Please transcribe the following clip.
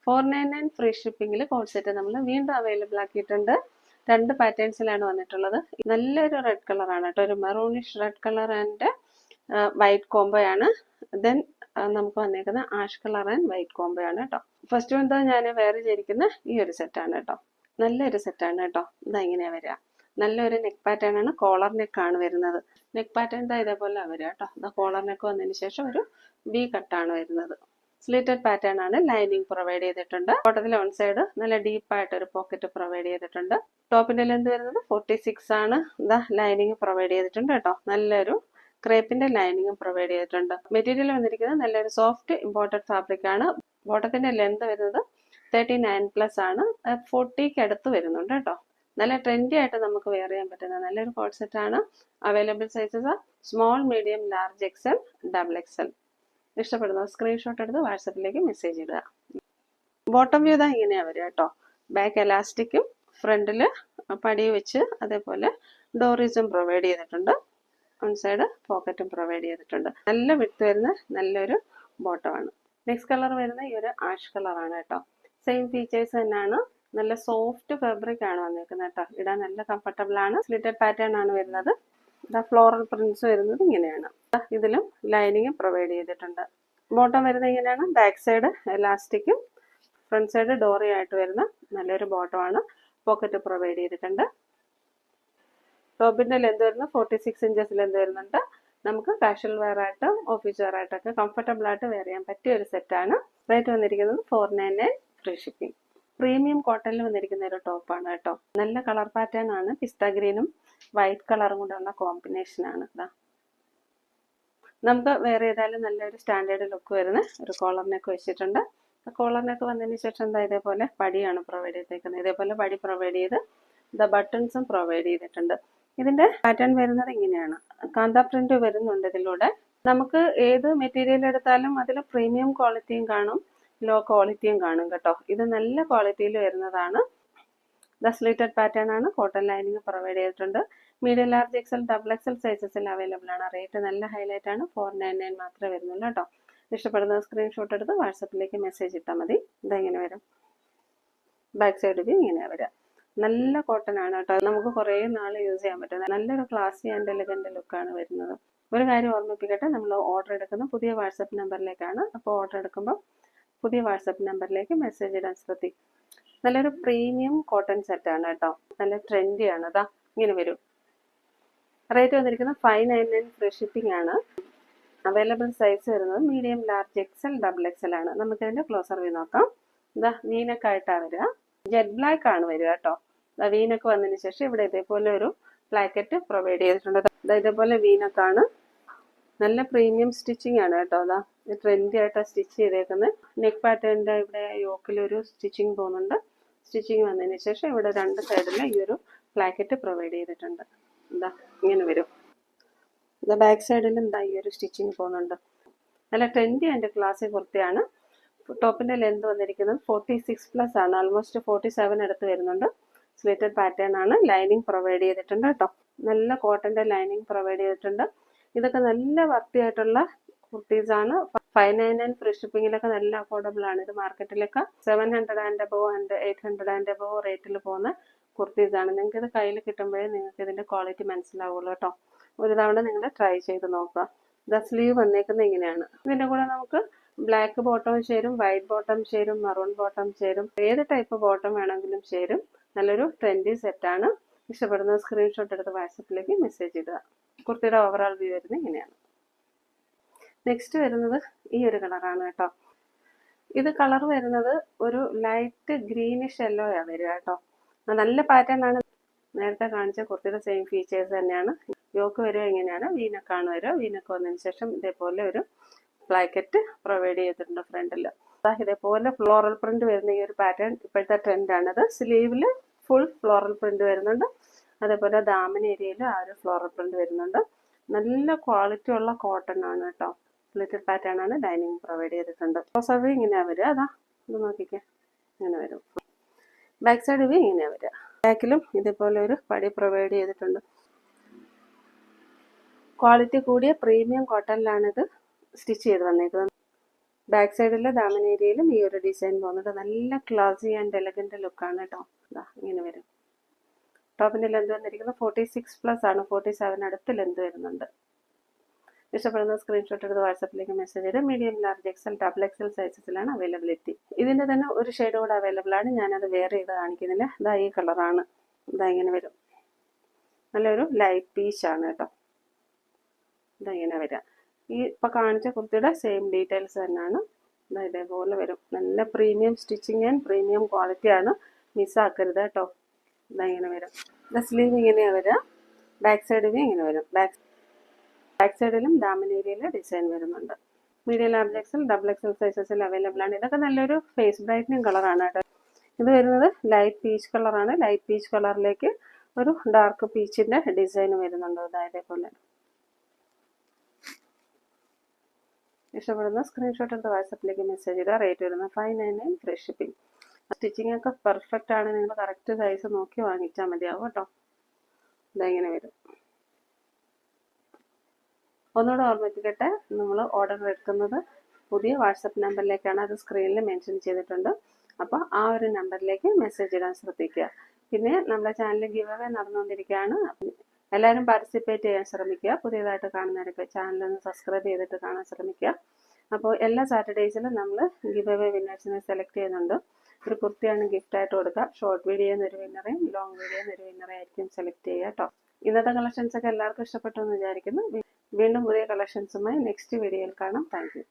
499 free ഷിപ്പിംഗിൽ code set നമ്മൾ വീണ്ടും available ആക്കിയിട്ടുണ്ട്. 2 പാറ്റേൺസിലാണ് വന്നിട്ടുള്ളത്. നല്ലൊരു റെഡ് കളറാണ് കേട്ടോ, ഒരു maroonish red colour and white combo ആണ്. ദെൻ നമുക്ക് വന്നേക്കുന്ന ash colour and white combo ആണ് കേട്ടോ. ഫസ്റ്റ് വന്ന് ഞാൻ വേറെ ചെയ്തിരിക്കുന്ന ഈ ഒരു സെറ്റാണ് കേട്ടോ. നല്ലൊരു സെറ്റാണ് കേട്ടോ. ഇതാ ഇങ്ങനെയാണ് വരിക. നല്ലൊരു നെക്ക് പാറ്റേൺ ആണ്, കോളർ നെക്ക് ആണ് വരുന്നത്. നെക്ക് പാറ്റേൺ ഇതേപോലെ വരിക കേട്ടോ. ഇതാ കോളർ നെക്ക് വന്നതിന് ശേഷം ഒരു വി കട്ടാണ് വരുന്നത്. സ്ലിറ്റഡ് പാറ്റേൺ ആണ്, ലൈനിങ് പ്രൊവൈഡ് ചെയ്തിട്ടുണ്ട്. ബോട്ടത്തിൽ ഓൺ സൈഡ് നല്ല ഡീപ്പായിട്ട് ഒരു പോക്കറ്റ് പ്രൊവൈഡ് ചെയ്തിട്ടുണ്ട്. ടോപ്പിന്റെ ലെന്ത് വരുന്നത് 46 ആണ്. ഇതാ ലൈനിങ് പ്രൊവൈഡ് ചെയ്തിട്ടുണ്ട് കേട്ടോ. നല്ലൊരു ക്രേപ്പിന്റെ ലൈനിങ്ങും പ്രൊവൈഡ് ചെയ്തിട്ടുണ്ട്. മെറ്റീരിയൽ വന്നിരിക്കുന്നത് നല്ലൊരു സോഫ്റ്റ് ഇമ്പോർട്ടഡ് ഫാബ്രിക് ആണ്. ബോട്ടത്തിന്റെ ലെന്ത് വരുന്നത് 39+ ആണ്. 40ക്ക് അടുത്ത് വരുന്നുണ്ട് കേട്ടോ. നല്ല ട്രെൻഡി ആയിട്ട് നമുക്ക് വെയർ ചെയ്യാൻ പറ്റുന്ന നല്ലൊരു കോഡ് സെറ്റ് ആണ്. Available sizes small, medium, large, XL, XXL. ഇഷ്ടപ്പെടുന്ന സ്ക്രീൻഷോട്ട് എടുത്ത് വാട്സപ്പിലേക്ക് മെസ്സേജ് ഇടുക. ബോട്ടം വ്യൂ ഇതാ ഇങ്ങനെയാണ് വരിക കേട്ടോ. ബാക്ക് എലാസ്റ്റിക്കും ഫ്രണ്ടില് പടി വെച്ച് അതേപോലെ ഡോറീസും പ്രൊവൈഡ് ചെയ്തിട്ടുണ്ട്. വൺ സൈഡ് പോക്കറ്റും പ്രൊവൈഡ് ചെയ്തിട്ടുണ്ട്. നല്ല വിഡ്ത്ത് വരുന്ന നല്ലൊരു ബോട്ടമാണ്. നെക്സ്റ്റ് കളർ വരുന്ന ഈ ഒരു ആഷ് കളറാണ് കേട്ടോ. സെയിം ഫീച്ചേഴ്സ് തന്നെയാണ്. നല്ല സോഫ്റ്റ് ഫാബ്രിക് ആണ് വന്നിരിക്കുന്നത് കേട്ടോ. ഇടാൻ നല്ല കംഫർട്ടബിൾ ആണ്. സ്ലിറ്റഡ് പാറ്റേൺ ആണ് വരുന്നത്. ഫ്ലോറൽ പ്രിന്റ്സ് വരുന്നത് ഇങ്ങനെയാണ്. ഇതിലും ലൈനിങ് പ്രൊവൈഡ് ചെയ്തിട്ടുണ്ട്. ബോട്ടം വരുന്നത് ഇങ്ങനെയാണ്. ബാക്ക് സൈഡ് എലാസ്റ്റിക്കും ഫ്രണ്ട് സൈഡ് ഡോറി ആയിട്ട് വരുന്ന നല്ലൊരു ബോട്ടമാണ്. പോക്കറ്റ് പ്രൊവൈഡ് ചെയ്തിട്ടുണ്ട്. ടോപ്പിന്റെ ലെന്ത് വരുന്നത് 46 ഇഞ്ചസ് ലെന്ത് വരുന്നുണ്ട്. നമുക്ക് കാഷ്വൽ വെയർ ആയിട്ടും ഓഫീസ് വെയർ ആയിട്ടൊക്കെ കംഫർട്ടബിൾ ആയിട്ട് വെയർ ചെയ്യാൻ പറ്റിയ ഒരു സെറ്റാണ്. റേറ്റ് വന്നിരിക്കുന്നത് 499 ഫ്രീ ഷിപ്പിംഗ്. പ്രീമിയം കോട്ടണിൽ വന്നിരിക്കുന്ന ഒരു ടോപ്പാണ് കേട്ടോ. നല്ല കളർ പാറ്റേൺ ആണ്. പിസ്ത ഗ്രീനും വൈറ്റ് കളറും കൊണ്ടുള്ള കോമ്പിനേഷൻ ആണ്. ഇതാ നമുക്ക് വേറെ ഏതായാലും നല്ലൊരു സ്റ്റാൻഡേർഡ് ലുക്ക് വരുന്ന ഒരു കോളർ നെക്ക് വെച്ചിട്ടുണ്ട്. കോളർ നെക്ക് വന്നതിന് ശേഷം എന്താ ഇതേപോലെ പടിയാണ് പ്രൊവൈഡ് ചെയ്തേക്കുന്നത്. ഇതേപോലെ പടി പ്രൊവൈഡ് ചെയ്ത് ബട്ടൺസും പ്രൊവൈഡ് ചെയ്തിട്ടുണ്ട്. ഇതിന്റെ പാറ്റേൺ വരുന്നത് ഇങ്ങനെയാണ്. കാന്ത പ്രിന്റ് വരുന്നുണ്ട് ഇതിലൂടെ. നമുക്ക് ഏത് മെറ്റീരിയൽ എടുത്താലും അതിൽ പ്രീമിയം ക്വാളിറ്റിയും കാണും, ലോ ക്വാളിറ്റിയും കാണും കേട്ടോ. ഇത് നല്ല ക്വാളിറ്റിയിൽ വരുന്നതാണ്. സ്ലിറ്റഡ് പാറ്റേൺ ആണ്. കോട്ടൺ ലൈനിങ് പ്രൊവൈഡ് ചെയ്തിട്ടുണ്ട്. മീഡിയം, ലാർജ്, എക്സൽ, XXL സൈസസിൽ അവൈലബിൾ ആണ്. റേറ്റ് നല്ല ഹൈലൈറ്റ് ആണ്. 499 മാത്രമേ വരുന്നുള്ളൂ കേട്ടോ. ഇഷ്ടപ്പെടുന്ന സ്ക്രീൻഷോട്ട് എടുത്ത് വാട്സപ്പിലേക്ക് മെസ്സേജ് ഇട്ടാൽ മതി. ഇതെങ്ങനെ വരും. ബാക്ക് സൈഡ് വ്യൂ ഇങ്ങനെയാണ് വരിക. നല്ല കോട്ടൺ ആണ് കേട്ടോ. നമുക്ക് കുറേ നാൾ യൂസ് ചെയ്യാൻ പറ്റും. നല്ലൊരു ക്ലാസി ആൻഡ് എലഗന്റ് ലുക്കാണ് വരുന്നത്. ഒരു കാര്യം ഓർമ്മിപ്പിക്കട്ടെ, നമ്മൾ ഓർഡർ എടുക്കുന്ന പുതിയ വാട്സപ്പ് നമ്പറിലേക്കാണ്. അപ്പോൾ ഓർഡർ എടുക്കുമ്പോൾ പുതിയ വാട്സപ്പ് നമ്പറിലേക്ക് മെസ്സേജ് ഇടാൻ ശ്രദ്ധിക്കും. നല്ലൊരു പ്രീമിയം കോട്ടൺ സെറ്റാണ് കേട്ടോ. നല്ല ട്രെൻഡി ആണ്. അതാ ഇങ്ങനെ വരും. റേറ്റ് വന്നിരിക്കുന്നത് 599 ഫ്രീ ഷിപ്പിംഗ് ആണ്. അവൈലബിൾ സൈസ് വരുന്നത് മീഡിയം, ലാർജ്, എക്സൽ, XXL ആണ്. നമുക്കിതിന്റെ ക്ലോസർ വ്യൂ നോക്കാം. ഇതാ വീനക്ക് ആയിട്ടാണ് വരിക. ജെറ്റ് ബ്ലാക്ക് ആണ് വരിക കേട്ടോ. വീനക്ക് വന്നതിന് ശേഷം ഇവിടെ ഇതേപോലെ ഒരു പ്ലാക്കറ്റ് പ്രൊവൈഡ് ചെയ്തിട്ടുണ്ട്. ഇതേപോലെ വീനക്കാണ്. നല്ല പ്രീമിയം സ്റ്റിച്ചിങ് ആണ് കേട്ടോ. അതാ ട്രെൻഡി ആയിട്ടാണ് സ്റ്റിച്ച് ചെയ്തേക്കുന്നത്. നെക്ക് പാറ്റേണിന്റെ ഇവിടെ യോക്കിലൊരു സ്റ്റിച്ചിങ് പോകുന്നുണ്ട്. സ്റ്റിച്ചിങ് വന്നതിന് ശേഷം ഇവിടെ രണ്ട് സൈഡിൽ ഈ ഒരു പ്ലാക്കറ്റ് പ്രൊവൈഡ് ചെയ്തിട്ടുണ്ട്. എന്താ ഇങ്ങനെ വരും. ബാക്ക് സൈഡിലും എന്താ ഈ ഒരു സ്റ്റിച്ചിങ് പോകുന്നുണ്ട്. നല്ല ട്രെൻഡി ആൻഡ് ക്ലാസി കുർത്തിയാണ്. ടോപ്പിന്റെ ലെന്ത് വന്നിരിക്കുന്നത് 46+ ആണ്. ആൾമോസ്റ്റ് 47 അടുത്ത് വരുന്നുണ്ട്. സ്ലിറ്റഡ് പാറ്റേൺ ആണ്. ലൈനിങ് പ്രൊവൈഡ് ചെയ്തിട്ടുണ്ട് കേട്ടോ. നല്ല കോട്ടന്റെ ലൈനിങ് പ്രൊവൈഡ് ചെയ്തിട്ടുണ്ട്. ഇതൊക്കെ നല്ല വർത്തി ആയിട്ടുള്ള കുർത്തീസ് ആണ്. 599 ഫ്രീ ഷിപ്പിംഗിലൊക്കെ നല്ല അഫോർഡബിൾ ആണ്. ഇത് മാർക്കറ്റിലൊക്കെ 700 and above and 800 and above റേറ്റിൽ പോകുന്ന കുർത്തീസ് ആണ്. നിങ്ങൾക്ക് ഇത് കയ്യിൽ കിട്ടുമ്പോഴേ നിങ്ങൾക്ക് ഇതിന്റെ ക്വാളിറ്റി മനസ്സിലാവുള്ളൂ കേട്ടോ. ഒരു തവണ നിങ്ങൾ ട്രൈ ചെയ്ത് നോക്കുക. ദ സ്ലീവ് വന്നേക്കുന്നത് ഇങ്ങനെയാണ്. ഇതിന്റെ കൂടെ നമുക്ക് ബ്ലാക്ക് ബോട്ടം ചേരും, വൈറ്റ് ബോട്ടം ചേരും, മറൂൺ ബോട്ടം ചേരും. ഏത് ടൈപ്പ് ബോട്ടം വേണമെങ്കിലും ചേരും. നല്ലൊരു ട്രെൻഡി സെറ്റാണ്. ഇഷ്ടപ്പെടുന്ന സ്ക്രീൻഷോട്ട് എടുത്ത് വാട്സപ്പിലേക്ക് മെസ്സേജ് ഇടുക. കുർത്തിയുടെ ഓവറോൾ വ്യൂ വരുന്നത് ഇങ്ങനെയാണ്. നെക്സ്റ്റ് വരുന്നത് ഈ ഒരു കളറാണ് കേട്ടോ. ഇത് കളർ വരുന്നത് ഒരു ലൈറ്റ് ഗ്രീനിഷ് യെല്ലോ ആണ് വരിക കേട്ടോ. നല്ല പാറ്റേൺ ആണ്. നേരത്തെ കാണിച്ച കുർത്തിയുടെ സെയിം ഫീച്ചേഴ്സ് തന്നെയാണ്. യോക്ക് വരിക ഇങ്ങനെയാണ്. വീനക്കാണ് വരിക. വീനക്ക് വന്നതിന് ശേഷം ഇതേപോലെ ഒരു പ്ലാക്കറ്റ് പ്രൊവൈഡ് ചെയ്തിട്ടുണ്ട് ഫ്രണ്ടിൽ. ഇതേപോലെ ഫ്ലോറൽ പ്രിന്റ് വരുന്ന ഈ ഒരു പാറ്റേൺ ഇപ്പോഴത്തെ ട്രെൻഡാണിത്. സ്ലീവിൽ ഫുൾ ഫ്ലോറൽ പ്രിന്റ് വരുന്നുണ്ട്. അതേപോലെ ദാമൻ ഏരിയയിൽ ആ ഒരു ഫ്ലോറൽ പ്രിന്റ് വരുന്നുണ്ട്. നല്ല ക്വാളിറ്റി ഉള്ള കോട്ടൺ ആണ് കേട്ടോ. സ്ലിറ്റഡ് പാറ്റേൺ ആണ്. ലൈനിങ് പ്രൊവൈഡ് ചെയ്തിട്ടുണ്ട്. ക്ലോസർ വ്യൂ ഇങ്ങനെയാണ് വരിക. അതാ ഇത് നോക്കിക്കേ, ഇങ്ങനെ വരും. ബാക്ക് സൈഡ് വ്യൂ ഇങ്ങനെയാണ് വരിക. ബാക്കിലും ഇതേപോലെ ഒരു പടി പ്രൊവൈഡ് ചെയ്തിട്ടുണ്ട്. ക്വാളിറ്റി കൂടിയ പ്രീമിയം കോട്ടണിലാണ് ഇത് സ്റ്റിച്ച് ചെയ്ത് വന്നേക്കുന്നത്. ബാക്ക് സൈഡിലെ ദാമൻ ഏരിയയിലും ഈ ഒരു ഡിസൈൻ പോകുന്നുണ്ട്. നല്ല ക്ലാസി ആൻഡ് എലഗന്റ് ലുക്കാണ് കേട്ടോ. ഇതാ ഇങ്ങനെ വരും. ടോപ്പിന്റെ ലെന്ത് വന്നിരിക്കുന്നത് 46+ ആണ്. 47 അടുത്ത് ലെന്ത് വരുന്നുണ്ട്. ഇഷ്ടപ്പെടുന്ന സ്ക്രീൻഷോട്ട് എടുത്ത് വാട്സാപ്പിലേക്ക് മെസ്സേജ് ചെയ്ത് medium, large, XL, double XL സൈസസിലാണ് അവൈലബിലിറ്റി. ഇതിന്റെ തന്നെ ഒരു ഷെയ്ഡ് കൂടെ അവൈലബിൾ ആണ്. ഞാനത് വേറെ ചെയ്ത് കാണിക്കുന്നില്ല. ഇതാ ഈ കളറാണ്. ഇതാ ഇങ്ങനെ വരും. നല്ലൊരു ലൈറ്റ് പീച്ച് ആണ് കേട്ടോ. ഇതാ ഇങ്ങനെ വരാം. ഈ ഇപ്പൊ കാണിച്ച കുർത്തിയുടെ സെയിം ഡീറ്റെയിൽസ് തന്നെയാണ്. ഇതേപോലെ വരും. നല്ല പ്രീമിയം സ്റ്റിച്ചിങ് ആൻഡ് പ്രീമിയം ക്വാളിറ്റിയാണ്. മിസ്സാക്കരുത് കേട്ടോ. ഇതാ ഇങ്ങനെ വരും. സ്ലീവ് ഇങ്ങനെയാണ് വരിക. ബാക്ക് സൈഡിലും ഇങ്ങനെ വരും. ബാക്ക് സൈഡിലും ദാമൻ ഏരിയയിൽ ഡിസൈൻ വരുന്നുണ്ട്. Medium, large XL, double XL സൈസസിൽ അവൈലബിൾ ആണ്. ഇതൊക്കെ നല്ലൊരു ഫേസ് ബ്രൈറ്റനിങ് കളറാണ് കേട്ടോ. ഇത് വരുന്നത് ലൈറ്റ് പീച്ച് കളറാണ്. ലൈറ്റ് പീച്ച് കളറിലേക്ക് ഒരു ഡാർക്ക് പീച്ചിന്റെ ഡിസൈൻ വരുന്നുണ്ട്. ഇതേപോലെ. ഇഷ്ടപ്പെടുന്ന സ്ക്രീൻഷോട്ട് എടുത്ത് വാട്സാപ്പിലേക്ക് മെസ്സേജ് ചെയ്യുക. റേറ്റ് വരുന്നത് 599 ഫ്രീ ഷിപ്പിംഗ്. സ്റ്റിച്ചിങ് ഒക്കെ പെർഫെക്റ്റ് ആണ്. നിങ്ങൾ കറക്റ്റ് സൈസ് നോക്കി വാങ്ങിച്ചാൽ മതിയാവും കേട്ടോ. ഇതെങ്ങനെ വരും. ഒന്നുകൂടെ ഓർമ്മിപ്പിക്കട്ടെ, നമ്മൾ ഓർഡർ എടുക്കുന്നത് പുതിയ വാട്സപ്പ് നമ്പറിലേക്കാണ്. അത് സ്ക്രീനിൽ മെൻഷൻ ചെയ്തിട്ടുണ്ട്. അപ്പോൾ ആ ഒരു നമ്പറിലേക്ക് മെസ്സേജ് ഇടാൻ ശ്രദ്ധിക്കുക. പിന്നെ നമ്മുടെ ചാനലിൽ ഗിവ് അവേ നടന്നുകൊണ്ടിരിക്കുകയാണ്. എല്ലാവരും പാർട്ടിസിപ്പേറ്റ് ചെയ്യാൻ ശ്രമിക്കുക. പുതിയതായിട്ട് കാണുന്നവരൊക്കെ ചാനലൊന്ന് സബ്സ്ക്രൈബ് ചെയ്തിട്ട് കാണാൻ ശ്രമിക്കുക. അപ്പോൾ എല്ലാ സാറ്റർഡേയ്സിലും നമ്മൾ ഗിവ് അവേ വിന്നേഴ്സിനെ സെലക്ട് ചെയ്യുന്നുണ്ട്. ഒരു കുർത്തിയാണ് ഗിഫ്റ്റായിട്ട് കൊടുക്കുക. ഷോർട്ട് വീഡിയോന്ന് ഒരു വിന്നറേയും ലോങ് വീഡിയോന്ന് ഒരു വിന്നറെ ആയിരിക്കും സെലക്ട് ചെയ്യുക കേട്ടോ. ഇന്നത്തെ കളക്ഷൻസ് ഒക്കെ എല്ലാവർക്കും ഇഷ്ടപ്പെട്ടു എന്ന് വിചാരിക്കുന്നു. വീണ്ടും പുതിയ കളക്ഷൻസുമായി നെക്സ്റ്റ് വീഡിയോയിൽ കാണാം. Thank you.